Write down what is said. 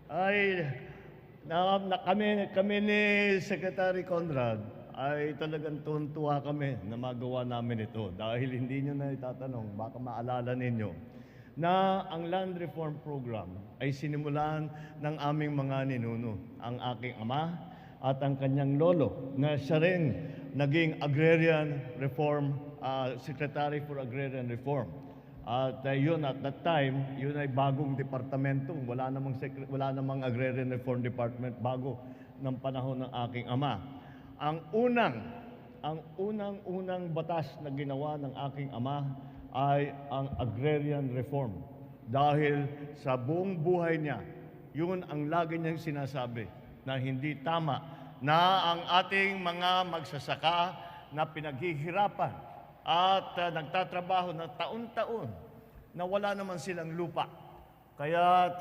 ay kami ni Secretary Conrad ay talagang tuwan-tuwa kami na magawa namin ito dahil hindi nyo na itatanong, baka maalala ninyo na ang Land Reform Program ay sinimulan ng aming mga ninuno, ang aking ama at ang kanyang lolo na siya rin naging Agrarian Reform Secretary for Agrarian Reform. At yun, at that time, yun ay bagong departamento. Wala namang Agrarian Reform Department bago ng panahon ng aking ama. Ang unang batas na ginawa ng aking ama ay ang Agrarian Reform. Dahil sa buong buhay niya, yun ang lagi niyang sinasabi na hindi tama na ang ating mga magsasaka na pinaghihirapan at nagtatrabaho na taon-taon na wala naman silang lupa. Kaya